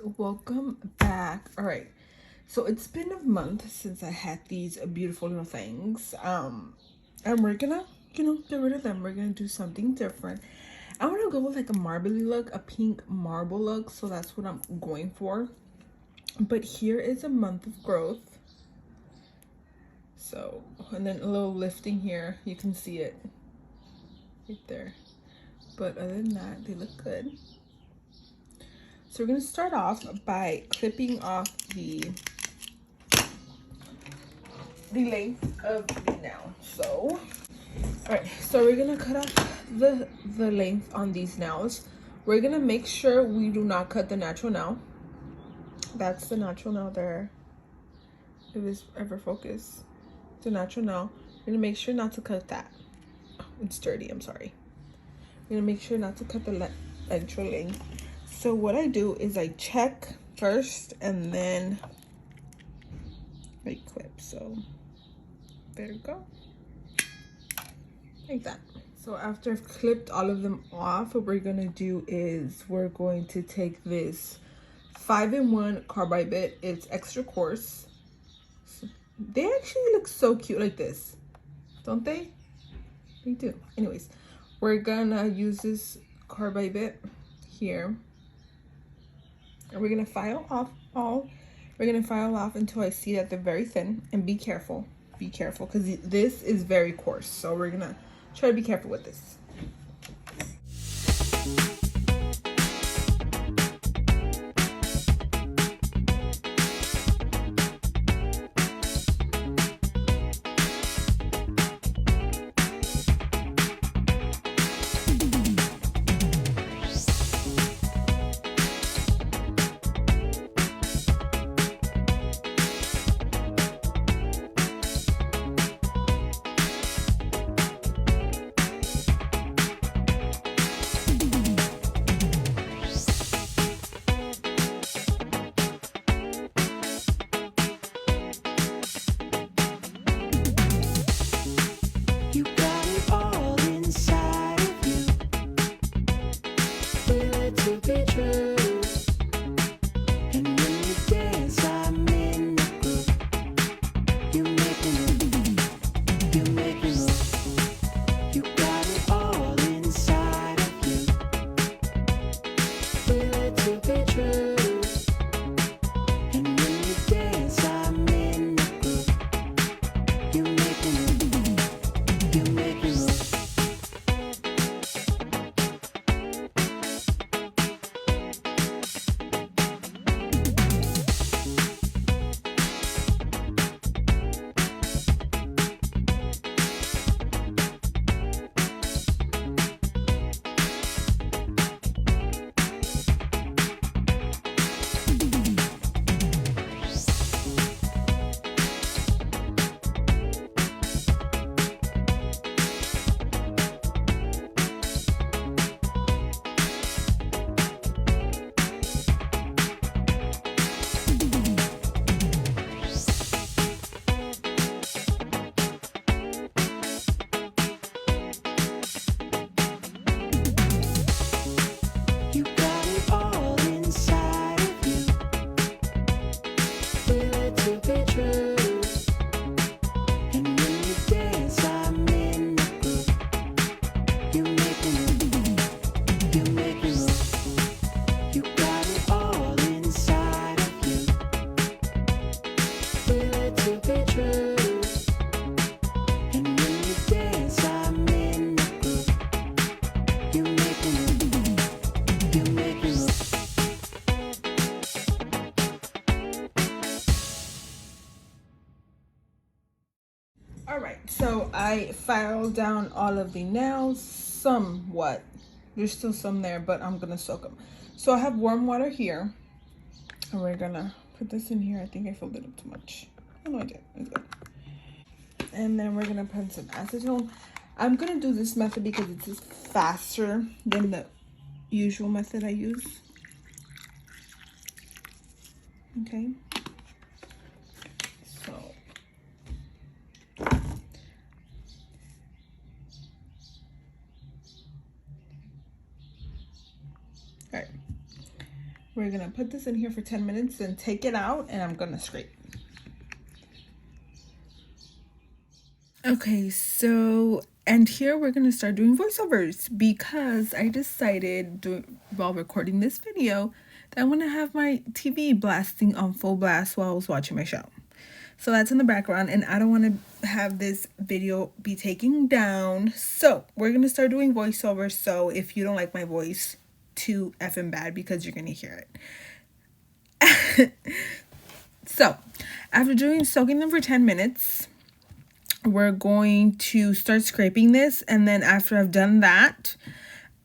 welcome back. All right, so it's been a month since I had these beautiful little things, and we're gonna get rid of them. We're gonna do something different. I want to go with like a marbly look, a pink marble look, so that's what I'm going for. But here is a month of growth. So, and then a little lifting here, you can see it right there. But other than that, they look good. So we're going to start off by clipping off the length of the nail. So, all right, so we're going to cut off the length on these nails. We're going to make sure we do not cut the natural nail. That's the natural nail there. If it's ever focus, the natural nail. We're going to make sure not to cut that. Oh, it's dirty, I'm sorry. We're going to make sure not to cut the actual length. So what I do is I check first and then I clip. So there we go, like that. So after I've clipped all of them off, what we're gonna do is we're going to take this 5-in-1 carbide bit. It's extra coarse. So they actually look so cute like this, don't they? They do. Anyways, we're gonna use this carbide bit here. And we're gonna file off until I see that they're very thin. And be careful because this is very coarse, so we're gonna try to be careful with this. All right, so I filed down all of the nails somewhat. There's still some there, but I'm gonna soak them. So I have warm water here, and we're gonna put this in here. I think I filled it up too much. Oh no, I did. It's good. And then we're gonna put some acetone. I'm gonna do this method because it's just faster than the usual method I use. Okay. So all right. We're gonna put this in here for 10 minutes and take it out, and I'm gonna scrape. Okay, so, and here we're gonna start doing voiceovers because I decided while recording this video that I want to have my TV blasting on full blast while I was watching my show. So that's in the background, and I don't want to have this video be taken down. So we're gonna start doing voiceovers. So if you don't like my voice, too effing bad, because you're gonna hear it. So after soaking them for 10 minutes, we're going to start scraping this, and then after I've done that,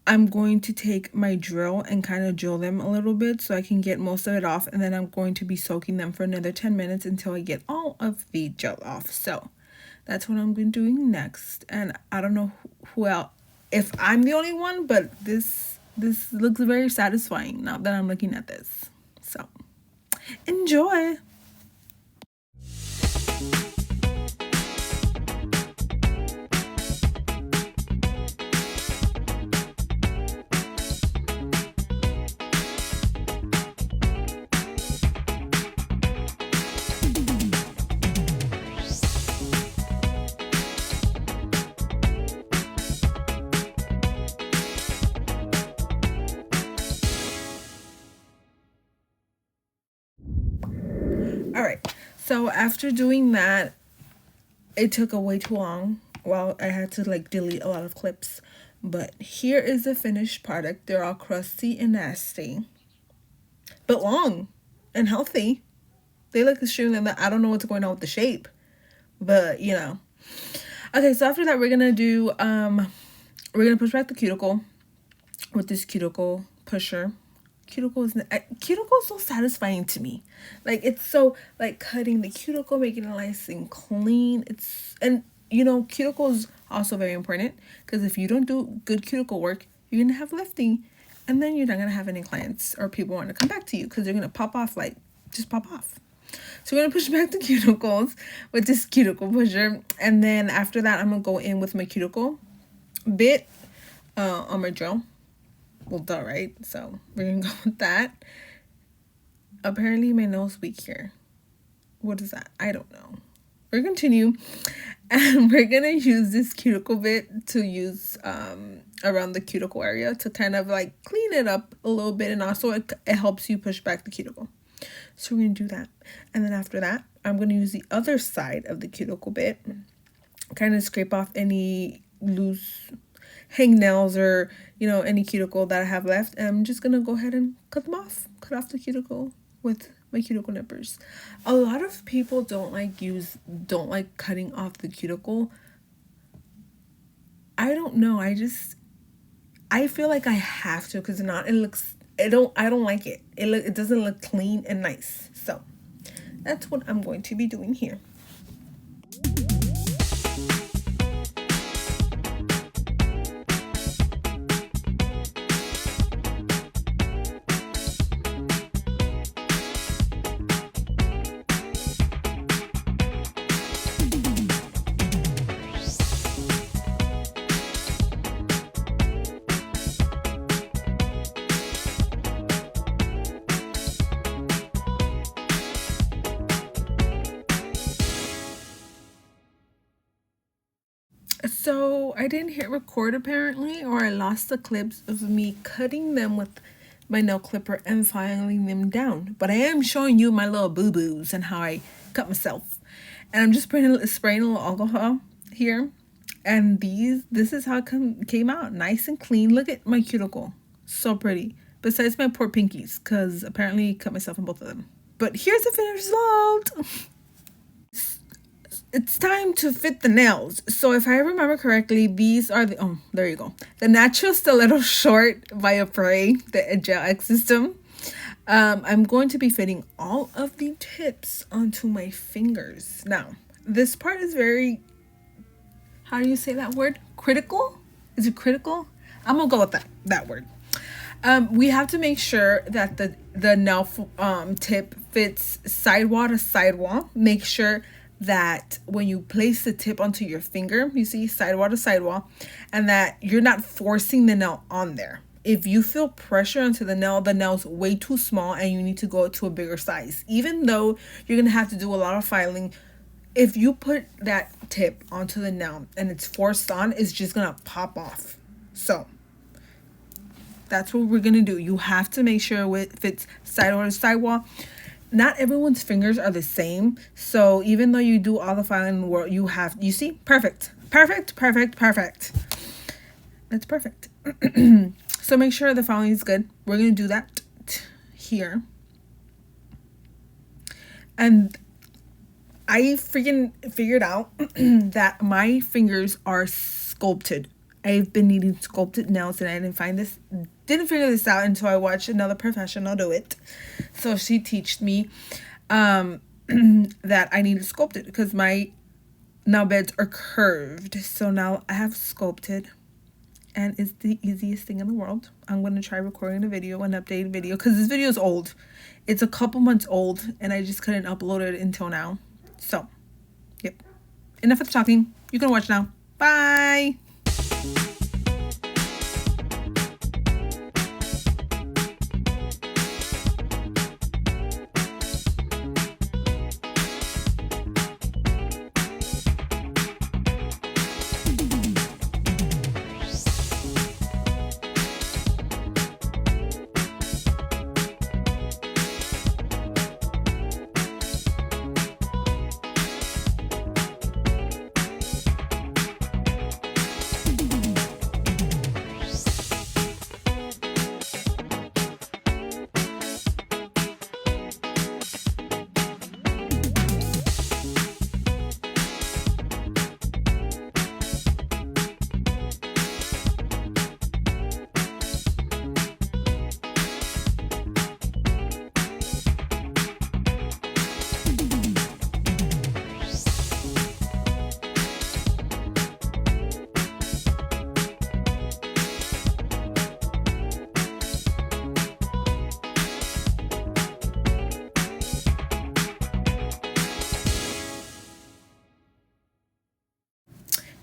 I'm going to take my drill and kind of drill them a little bit so I can get most of it off, and then I'm going to be soaking them for another 10 minutes until I get all of the gel off. So that's what I'm going to be doing next, and I don't know who else, if I'm the only one, but this looks very satisfying now that I'm looking at this. So enjoy. All right, so after doing that, it took way too long. Well, I had to like delete a lot of clips, but here is the finished product. They're all crusty and nasty, but long and healthy. They look extremely, I don't know what's going on with the shape, but you know. Okay, so after that, we're gonna do we're gonna push back the cuticle with this cuticle pusher. Cuticle is so satisfying to me. Like, it's so like cutting the cuticle, making it nice and clean. And you know, cuticle is also very important, because if you don't do good cuticle work, you're gonna have lifting, and then you're not gonna have any clients or people want to come back to you, because they're gonna pop off, like just pop off. So we're gonna push back the cuticles with this cuticle pusher, and then after that, I'm gonna go in with my cuticle bit on my drill. Well, duh, right? So we're gonna go with that. Apparently my nail's weak here. What is that? I don't know. We're gonna continue, and we're gonna use this cuticle bit to use around the cuticle area to kind of like clean it up a little bit, and also it helps you push back the cuticle. So we're gonna do that, and then after that, I'm gonna use the other side of the cuticle bit, kind of scrape off any loose hangnails or, you know, any cuticle that I have left, and I'm just gonna go ahead and cut them off. Cut off the cuticle with my cuticle nippers. A lot of people don't like cutting off the cuticle. I don't know. I feel like I have to, because I don't like it. It doesn't look clean and nice. So that's what I'm going to be doing here. So I didn't hit record apparently, or I lost the clips of me cutting them with my nail clipper and filing them down. But I am showing you my little boo-boos and how I cut myself. And I'm just spraying a little alcohol here. And this is how it came out. Nice and clean. Look at my cuticle. So pretty. Besides my poor pinkies, because apparently I cut myself in both of them. But here's the finished result. It's time to fit the nails. So if I remember correctly, these are there you go. The Natural Stiletto Short by Apres, the Gel X system. I'm going to be fitting all of the tips onto my fingers. Now, this part is very, how do you say that word? Critical? Is it critical? I'm gonna go with that word. We have to make sure that the nail tip fits sidewall to sidewall. Make sure that when you place the tip onto your finger, you see sidewall to sidewall, and that you're not forcing the nail on there. if you feel pressure onto the nail's way too small and you need to go to a bigger size. Even though you're gonna have to do a lot of filing, if you put that tip onto the nail and it's forced on, it's just gonna pop off. So that's what we're gonna do. You have to make sure it fits sidewall to sidewall. Not everyone's fingers are the same, so even though you do all the filing in the world, you see, perfect. That's perfect. So make sure the filing is good. We're gonna do that here. And I freaking figured out that my fingers are sculpted. I've been needing sculpted nails and I didn't figure this out until I watched another professional do it. So she taught me that I needed sculpted because my nail beds are curved. So now I have sculpted and it's the easiest thing in the world. I'm going to try recording a video, an updated video, because this video is old. It's a couple months old and I just couldn't upload it until now. So, yep. Enough of the talking. You can watch now. Bye.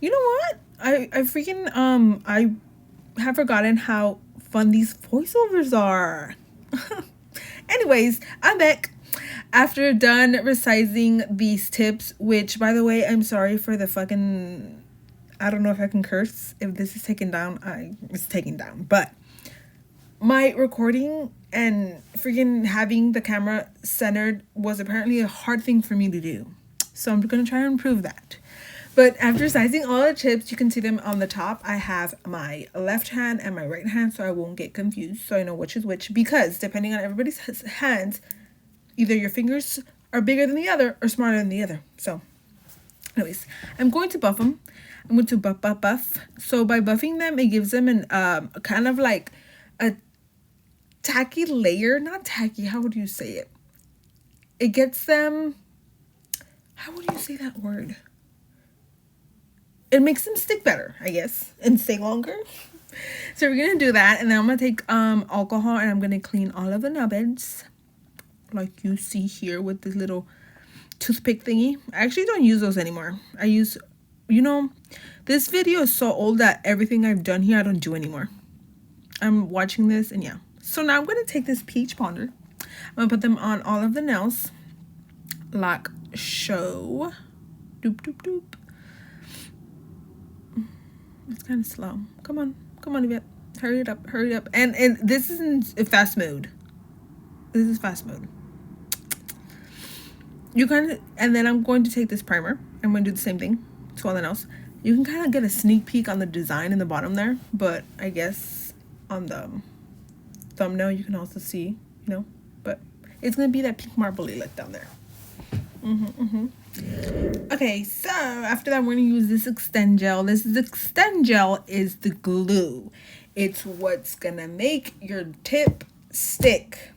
You know what? I freaking I have forgotten how fun these voiceovers are. Anyways, I'm back after done resizing these tips, which by the way, I'm sorry for the fucking, I don't know if I can curse. If this is taken down, it's taken down. But my recording and freaking having the camera centered was apparently a hard thing for me to do. So I'm gonna try to improve that. But after sizing all the tips, you can see them on the top. I have my left hand and my right hand, so I won't get confused, so I know which is which. Because depending on everybody's hands, either your fingers are bigger than the other or smaller than the other. So anyways, I'm going to buff them. I'm going to buff. So by buffing them, it gives them an kind of like a tacky layer. Not tacky, how would you say it? It gets them, how would you say that word? It makes them stick better, I guess, and stay longer. So we're gonna do that, and then I'm gonna take alcohol and I'm gonna clean all of the nail beds, like you see here with this little toothpick thingy. I actually don't use those anymore. I use, you know, this video is so old that everything I've done here I don't do anymore. I'm watching this and yeah. So now I'm gonna take this peach ponder. I'm gonna put them on all of the nails, like so. Doop doop doop. It's kind of slow. Come on, Yvette. Hurry it up. And this isn't fast mode. This is fast mode. You kind of, and then I'm going to take this primer. I'm going to do the same thing to all the nails. You can kind of get a sneak peek on the design in the bottom there, but I guess on the thumbnail you can also see, you know, but it's going to be that pink marbly look down there. Okay, so after that we're going to use this Extend Gel. This Extend Gel is the glue. It's what's going to make your tip stick.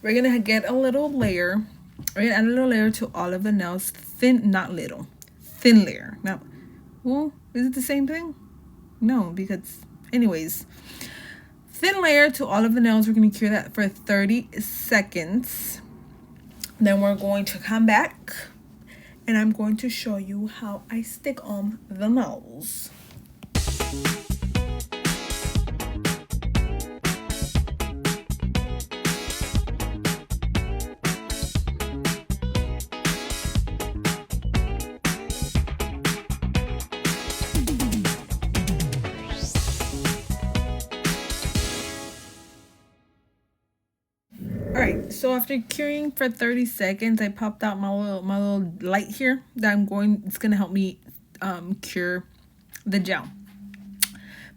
We're going to get a little layer. We're going to add a little layer to all of the nails. Thin, not little. Thin layer. Now, well, is it the same thing? No, because anyways. Thin layer to all of the nails. We're going to cure that for 30 seconds. Then we're going to come back and I'm going to show you how I stick on the nails. All right, so after curing for 30 seconds, I popped out my little light here that it's gonna help me cure the gel.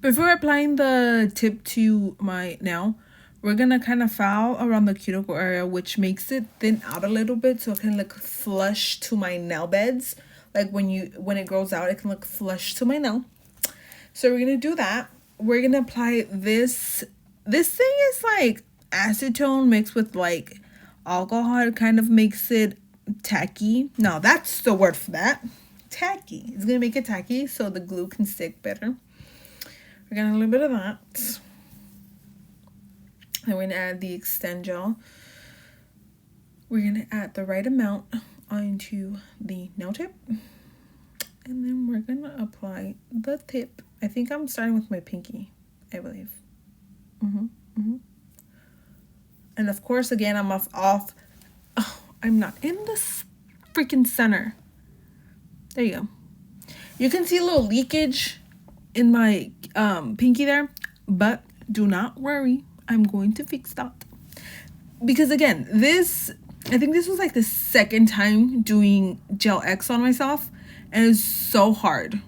Before applying the tip to my nail, we're gonna kind of foul around the cuticle area, which makes it thin out a little bit so it can look flush to my nail beds. Like when it grows out, it can look flush to my nail. So we're gonna do that. We're gonna apply this. This thing is like acetone mixed with like alcohol. It kind of makes it tacky. No, that's the word for that. Tacky. It's gonna make it tacky so the glue can stick better. We're gonna add a little bit of that. And we're gonna add the Extend Gel. We're gonna add the right amount onto the nail tip. And then we're gonna apply the tip. I think I'm starting with my pinky, I believe. And of course, again, I'm off. Oh, I'm not in the freaking center. There you go. You can see a little leakage in my pinky there, but do not worry. I'm going to fix that. Because again, I think this was like the second time doing Gel X on myself, and it's so hard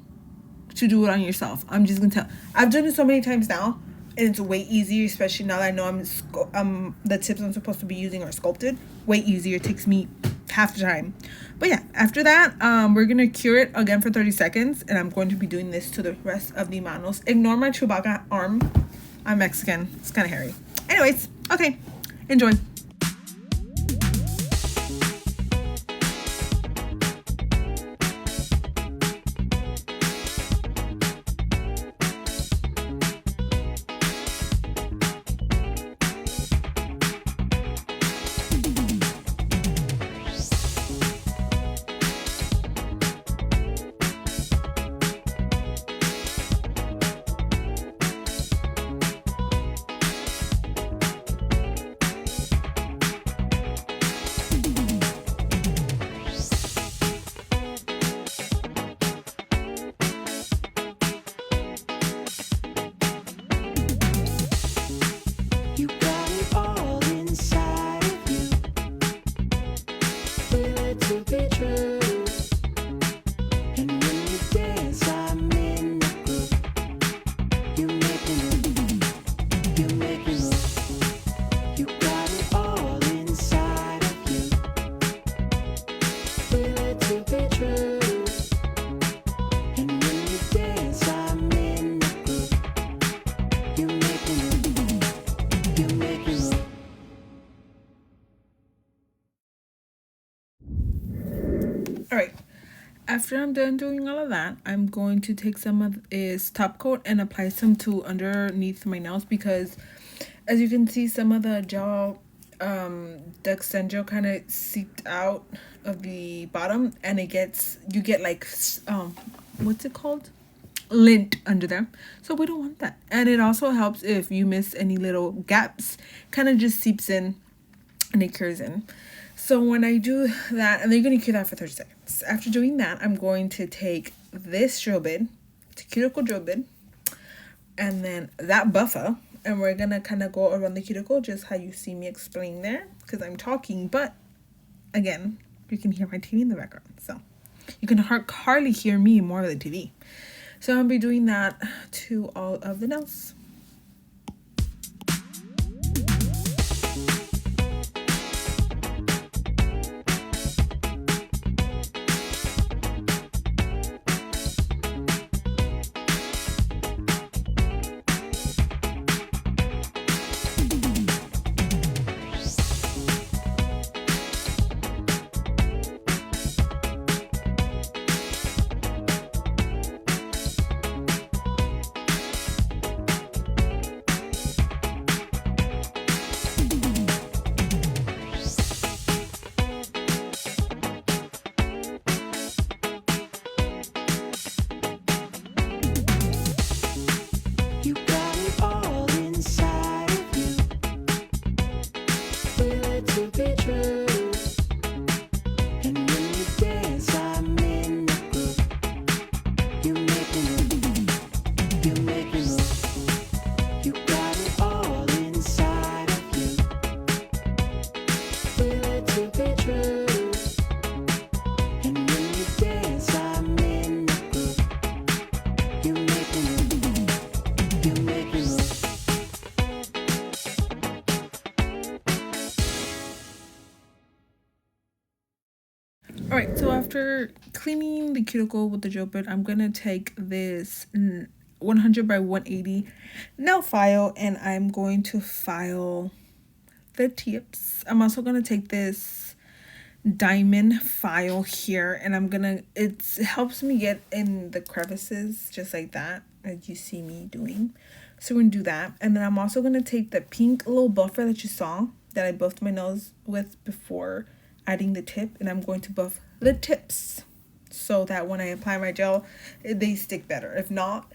to do it on yourself. I'm just gonna tell. I've done it so many times now, and it's way easier, especially now that I know the tips I'm supposed to be using are sculpted. Way easier. It takes me half the time. But yeah, after that, we're gonna cure it again for 30 seconds, and I'm going to be doing this to the rest of the manos. Ignore my Chewbacca arm. I'm Mexican. It's kind of hairy. Anyways, okay, enjoy. Alright, after I'm done doing all of that, I'm going to take some of this top coat and apply some to underneath my nails, because as you can see, some of the gel, the Extend Gel kind of seeped out of the bottom, and you get like, what's it called? Lint under there. So we don't want that. And it also helps if you miss any little gaps, kind of just seeps in and it cures in. So when I do that, and then you're going to cure that for 30 seconds. After doing that, I'm going to take this drill bit, it's a cuticle drill bit, and then that buffer, and we're going to kind of go around the cuticle, just how you see me explain there, because I'm talking, but again, you can hear my TV in the background, so you can hardly hear me more than the TV. So I'll be doing that to all of the nails. after cleaning the cuticle with the gel bit, I'm gonna take this 100 by 180 nail file and I'm going to file the tips. I'm also gonna take this diamond file here and it helps me get in the crevices just like that, as you see me doing. So we're gonna do that, and then I'm also gonna take the pink little buffer that you saw that I buffed my nails with before adding the tip, and I'm going to buff the tips so that when I apply my gel, they stick better. If not,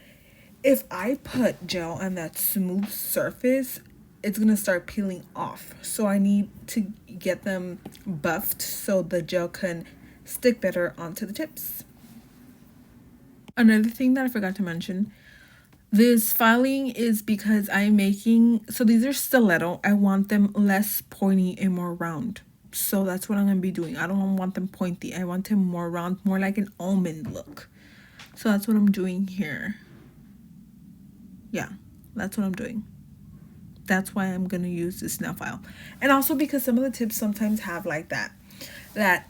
if I put gel on that smooth surface, it's gonna start peeling off. So I need to get them buffed so the gel can stick better onto the tips. Another thing that I forgot to mention, this filing is because I'm making, so these are stiletto. I want them less pointy and more round. So that's what I'm going to be doing. I don't want them pointy. I want them more round, more like an almond look. So that's what I'm doing here. Yeah, that's what I'm doing. That's why I'm going to use this nail file. And also because some of the tips sometimes have like that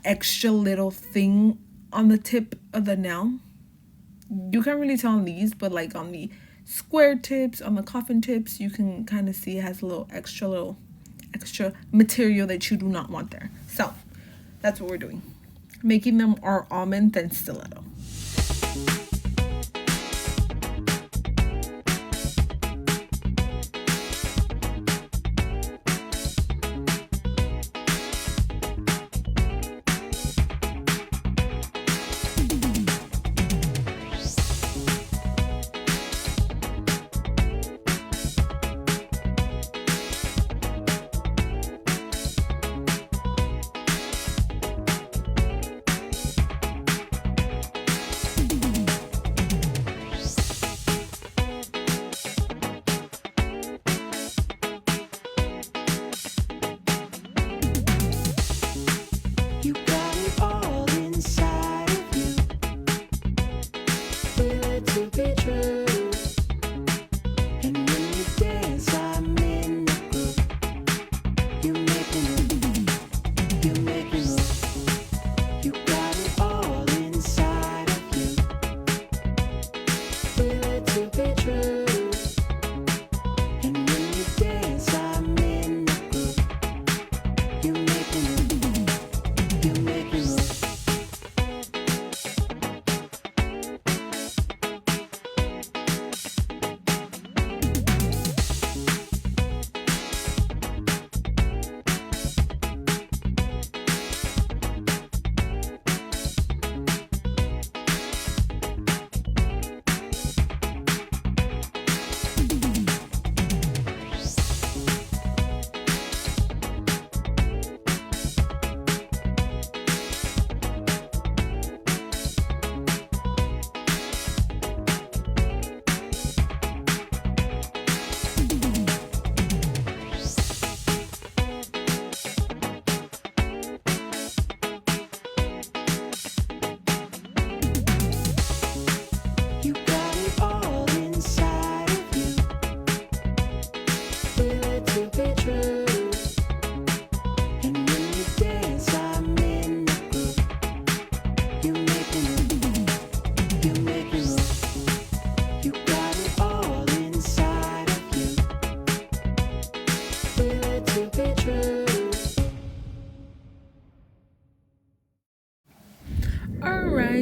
extra little thing on the tip of the nail. You can't really tell on these, but like on the square tips, on the coffin tips, you can kind of see it has a little extra material that you do not want there. So that's what we're doing, making them our almond then stiletto.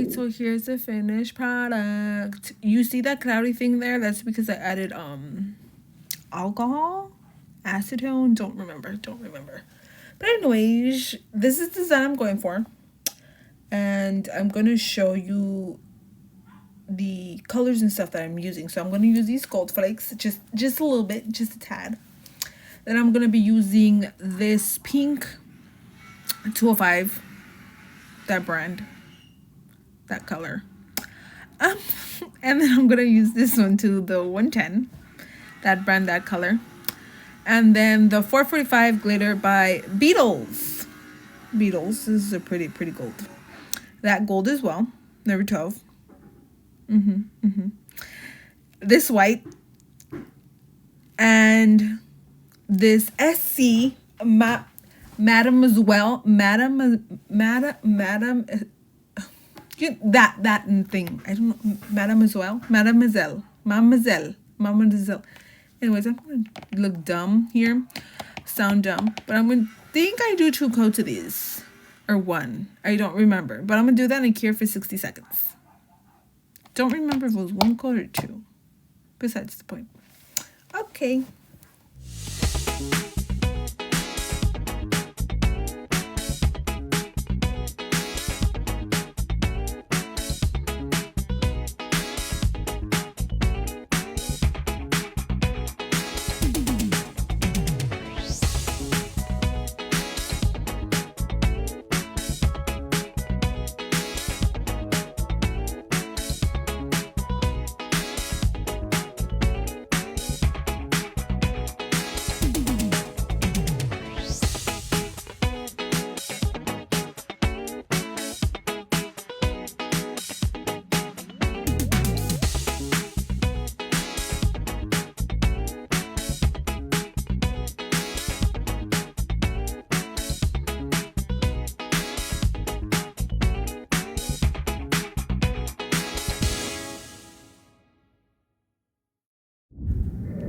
So here's the finished product. You see that cloudy thing there? That's because I added alcohol, acetone, don't remember. But anyways, this is the design I'm going for, and I'm going to show you the colors and stuff that I'm using. So I'm going to use these gold flakes, just a little bit, just a tad. Then I'm going to be using this pink 205, that brand, that color. And then I'm going to use this one too, the 110, that brand, that color. And then the 445 glitter by Beetles. This is a pretty gold. That gold as well, number 12. This white. And this Essie mademoiselle, That thing. I don't know. Mademoiselle. Anyways, I'm gonna look dumb here, sound dumb, but I'm gonna think I do 2 coats of these, or 1. I don't remember, but I'm gonna do that and cure for 60 seconds. Don't remember if it was 1 coat or 2. Besides the point. Okay.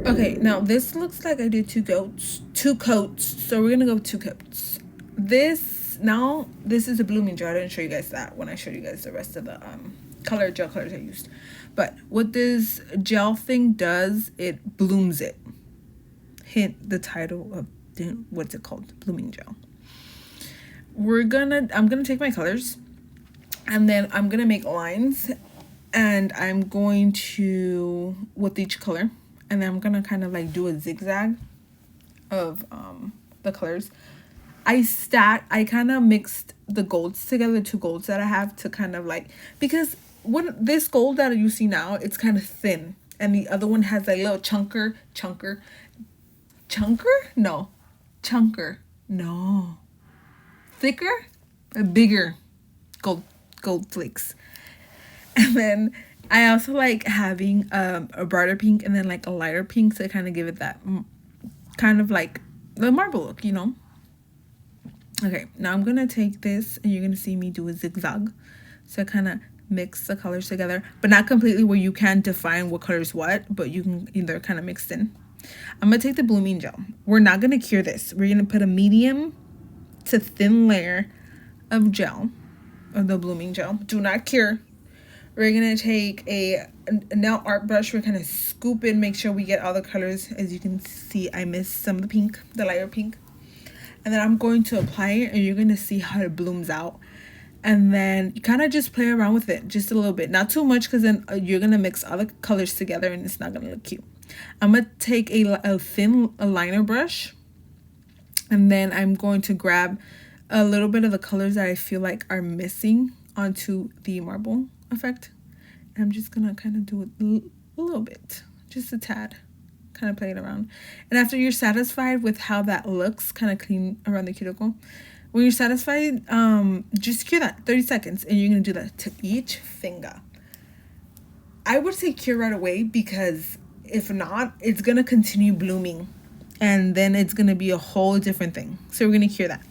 Okay, now this looks like I did 2 coats, so we're gonna go with 2 coats. This is a blooming gel. I didn't show you guys that when I showed you guys the rest of the gel colors I used. But what this gel thing does, it blooms it. Hint the title of what's it called? Blooming gel. I'm gonna take my colors, and then I'm gonna make lines, and I'm going to, with each color, and then I'm gonna kind of like do a zigzag of the colors. I kind of mixed the golds together, the 2 golds that I have, to kind of like, because this gold that you see now, it's kind of thin, and the other one has a little chunker, thicker, a bigger gold flakes. And then I also like having a brighter pink and then like a lighter pink to kind of give it that kind of like the marble look, you know. Okay, now I'm gonna take this and you're gonna see me do a zigzag, so kind of mix the colors together, but not completely where you can't define what color is what, but you can either kind of mix in. I'm gonna take the blooming gel. We're not gonna cure this. We're gonna put a medium to thin layer of gel, of the blooming gel. Do not cure. We're gonna take a nail art brush. We're gonna scoop in, make sure we get all the colors. As you can see, I missed some of the pink, the lighter pink. And then I'm going to apply it, and you're gonna see how it blooms out. And then you kind of just play around with it just a little bit, not too much, because then you're gonna mix all the colors together and it's not gonna look cute. I'm gonna take a thin liner brush, and then I'm going to grab a little bit of the colors that I feel like are missing onto the marble effect. I'm just gonna kind of do it a little bit, just a tad, kind of play it around. And after you're satisfied with how that looks, kind of clean around the cuticle, when you're satisfied, just cure that 30 seconds, and you're gonna do that to each finger. I would say cure right away, because if not, it's gonna continue blooming, and then it's gonna be a whole different thing. So we're gonna cure that.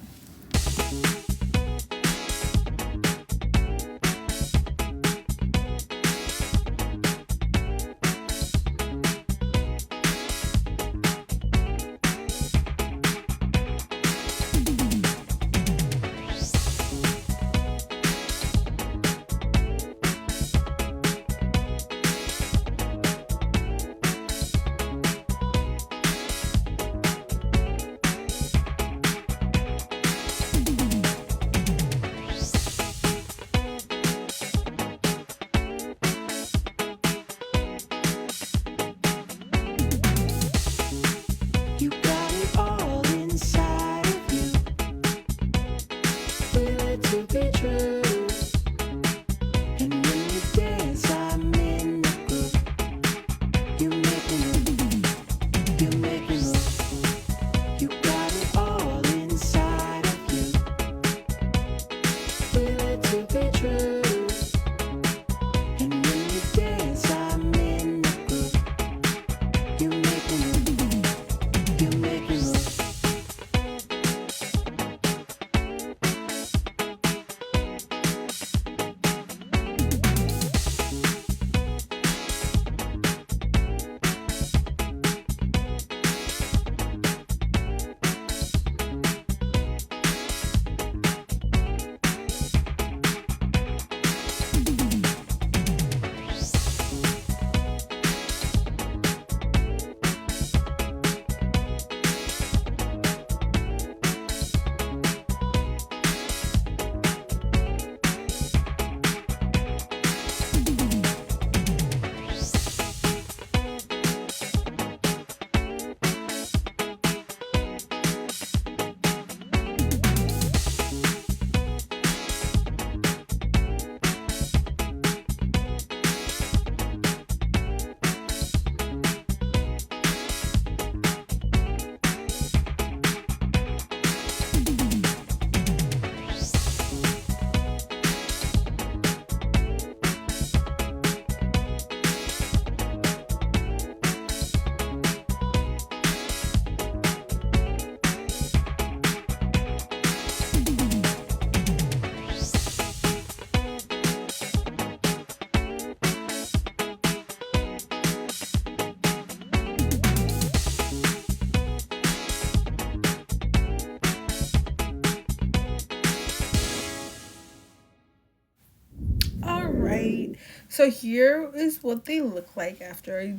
So here is what they look like after I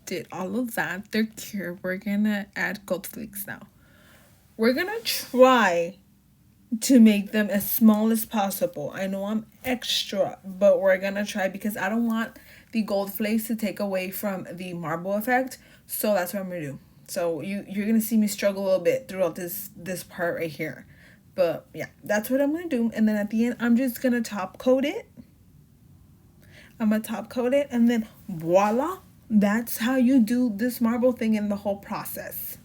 did all of that. They're cured. We're gonna add gold flakes now. We're gonna try to make them as small as possible. I know I'm extra, but we're gonna try because I don't want the gold flakes to take away from the marble effect. So that's what I'm gonna do. So you're gonna see me struggle a little bit throughout this part right here. But yeah, that's what I'm gonna do. And then at the end, I'm just gonna top coat it. I'm gonna top coat it, and then voila, that's how you do this marble thing in the whole process.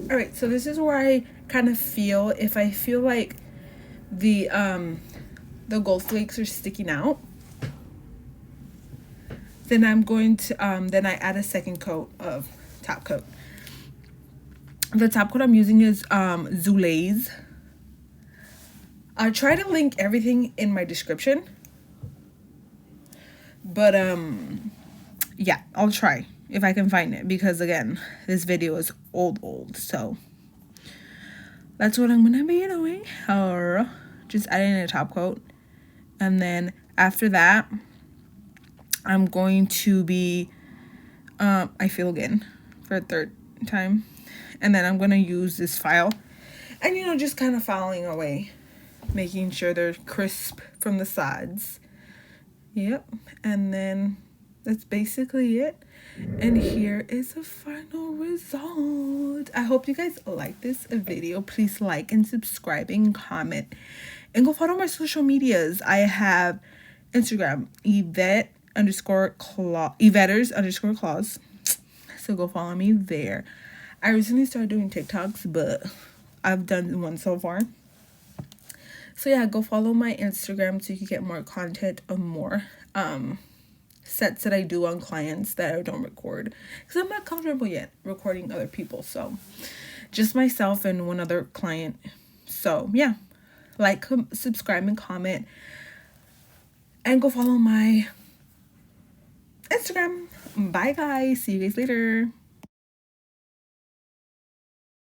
All right, so this is where I kind of feel, if I feel like the gold flakes are sticking out, then I'm going to then I add a second coat of top coat. The top coat I'm using is Zulays. I'll try to link everything in my description, but yeah, I'll try if I can find it, because again, this video is old, so that's what I'm gonna be doing. Or just adding a top coat, and then after that I'm going to be I feel again for a third time, and then I'm gonna use this file and, you know, just kind of filing away, making sure they're crisp from the sides. Yep, and then that's basically it. And here is the final result. I hope you guys like this video. Please like and subscribe and comment, and go follow my social medias. I have Instagram, Ivetterss_claws. So go follow me there. I recently started doing TikToks, but I've done one so far. So yeah, go follow my Instagram so you can get more content of more sets that I do on clients that I don't record, because I'm not comfortable yet recording other people. So just myself and one other client. So yeah, like, subscribe, and comment, and go follow my Instagram. Bye guys, see you guys later.